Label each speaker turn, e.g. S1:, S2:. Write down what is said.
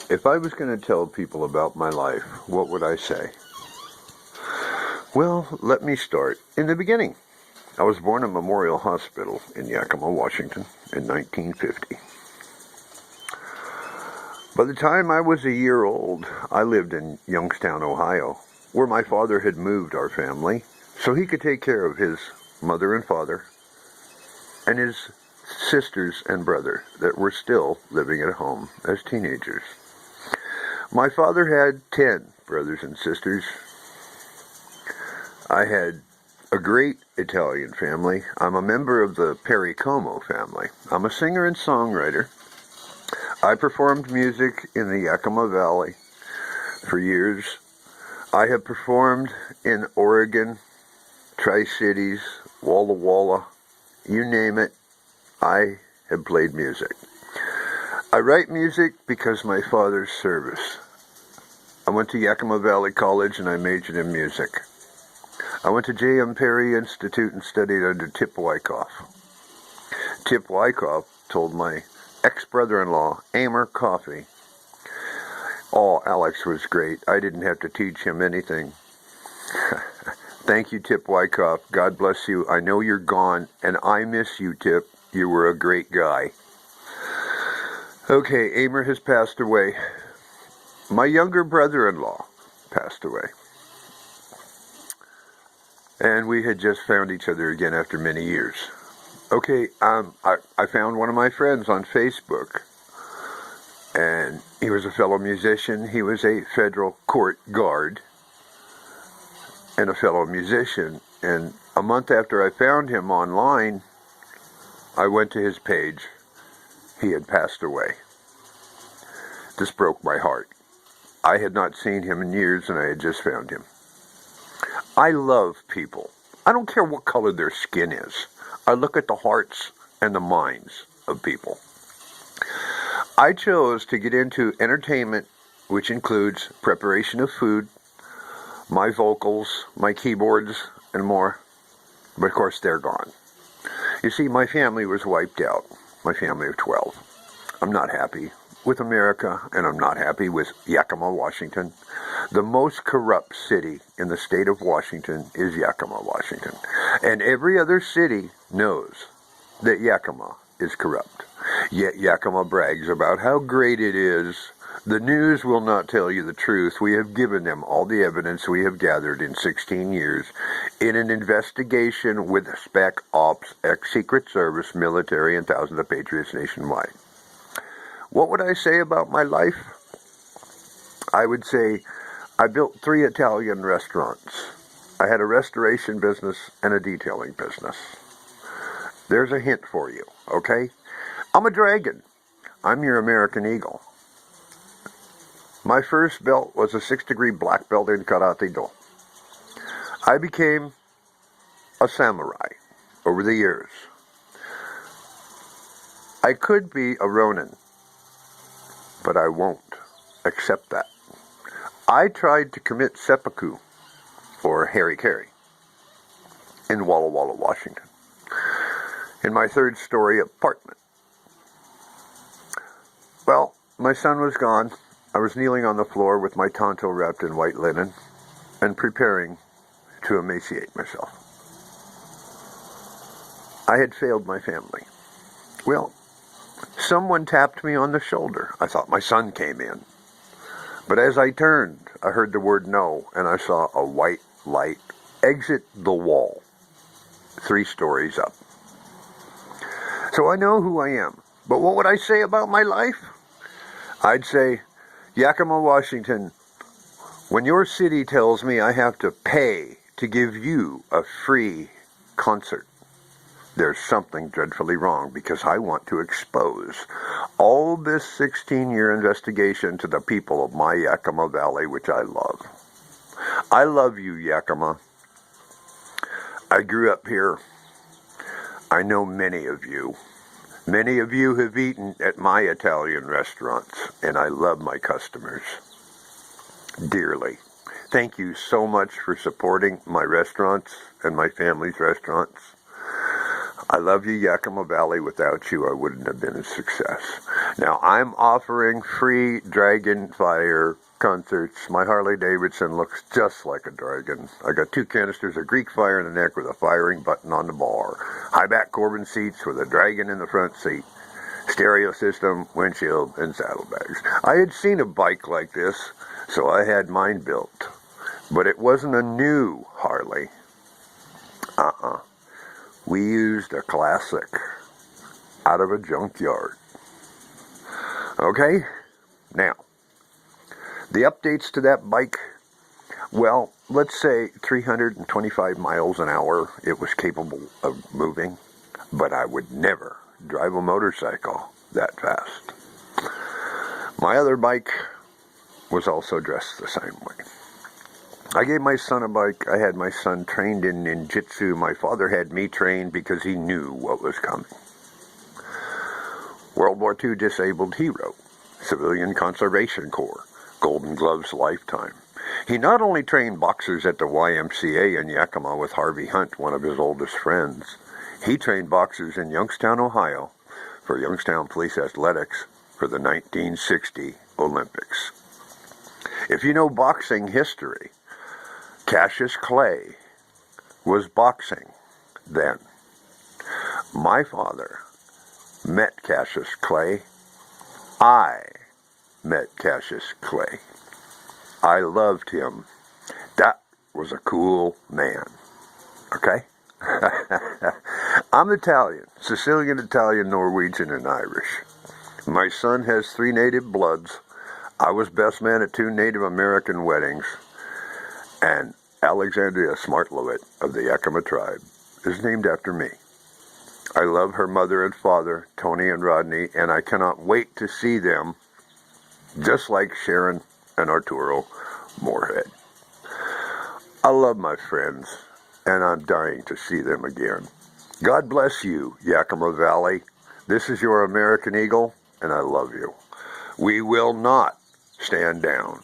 S1: If I was going to tell people about my life, what would I say? Well, let me start in the beginning. I was born at Memorial Hospital in Yakima, Washington in 1950. By the time I was a year old, I lived in Youngstown, Ohio, where my father had moved our family so he could take care of his mother and father and his sisters and brother that were still living at home as teenagers. My father had 10 brothers and sisters. I had a great Italian family. I'm a member of the Perry Como family. I'm a singer and songwriter. I performed music in the Yakima Valley for years. I have performed in Oregon, Tri-Cities, Walla Walla, you name it, I have played music. I write music because my father's service. I went to Yakima Valley College and I majored in music. I went to J.M. Perry Institute and studied under Tip Wyckoff. Tip Wyckoff told my ex-brother-in-law, Amer Coffey, oh, Alex was great. I didn't have to teach him anything. Thank you, Tip Wyckoff. God bless you. I know you're gone, and I miss you, Tip. You were a great guy. Okay, Amer has passed away. My younger brother-in-law passed away. And we had just found each other again after many years. Okay, I found one of my friends on Facebook, and he was a fellow musician. He was a federal court guard and a fellow musician. And a month after I found him online, I went to his page. He had passed away. This broke my heart. I had not seen him in years, and I had just found him. I love people. I don't care what color their skin is. I look at the hearts and the minds of people. I chose to get into entertainment, which includes preparation of food, my vocals, my keyboards, and more. But of course, they're gone. You see, my family was wiped out. My family of 12. I'm not happy with America, and I'm not happy with Yakima, Washington. The most corrupt city in the state of Washington is Yakima, Washington. And every other city knows that Yakima is corrupt. Yet Yakima brags about how great it is. The news will not tell you the truth. We have given them all the evidence we have gathered in 16 years in an investigation with Spec Ops, ex-Secret Service, military, and thousands of patriots nationwide. What would I say about my life? I would say I built 3 Italian restaurants. I had a restoration business and a detailing business. There's a hint for you, okay? I'm a dragon. I'm your American Eagle. My first belt was a 6-degree black belt in Karate Do. I became a samurai over the years. I could be a Ronin, but I won't accept that. I tried to commit seppuku, or harikari, in Walla Walla, Washington, in my 3rd-story apartment. Well, my son was gone. I was kneeling on the floor with my tonto wrapped in white linen and preparing to emaciate myself. I had failed my family. Well, someone tapped me on the shoulder. I thought my son came in. But as I turned, I heard the word no, and I saw a white light exit the wall, 3 stories up. So I know who I am. But what would I say about my life? I'd say, Yakima, Washington, when your city tells me I have to pay to give you a free concert, there's something dreadfully wrong, because I want to expose all this 16-year investigation to the people of my Yakima Valley, which I love. I love you, Yakima. I grew up here. I know many of you. Many of you have eaten at my Italian restaurants, and I love my customers dearly. Thank you so much for supporting my restaurants and my family's restaurants. I love you, Yakima Valley. Without you, I wouldn't have been a success. Now, I'm offering free Dragon Fire concerts. My Harley Davidson looks just like a dragon. I got 2 canisters of Greek Fire in the neck with a firing button on the bar. High back Corbin seats with a dragon in the front seat. Stereo system, windshield, and saddlebags. I had seen a bike like this, so I had mine built. But it wasn't a new Harley. We used a classic out of a junkyard. Okay? Now, the updates to that bike, well, let's say 325 miles an hour it was capable of moving, but I would never drive a motorcycle that fast. My other bike was also dressed the same way. I gave my son a bike. I had my son trained in ninjutsu. My father had me trained because he knew what was coming. World War II disabled hero, Civilian Conservation Corps, Golden Gloves lifetime. He not only trained boxers at the YMCA in Yakima with Harvey Hunt, one of his oldest friends, he trained boxers in Youngstown, Ohio, for Youngstown Police Athletics for the 1960 Olympics. If you know boxing history, Cassius Clay was boxing then. My father met Cassius Clay. I met Cassius Clay. I loved him. That was a cool man. Okay? I'm Italian, Sicilian, Italian, Norwegian, and Irish. My son has 3 native bloods. I was best man at 2 Native American weddings. And Alexandria Smartlewitt of the Yakima tribe is named after me. I love her mother and father, Tony and Rodney, and I cannot wait to see them, just like Sharon and Arturo Moorhead. I love my friends, and I'm dying to see them again. God bless you, Yakima Valley. This is your American Eagle, and I love you. We will not stand down.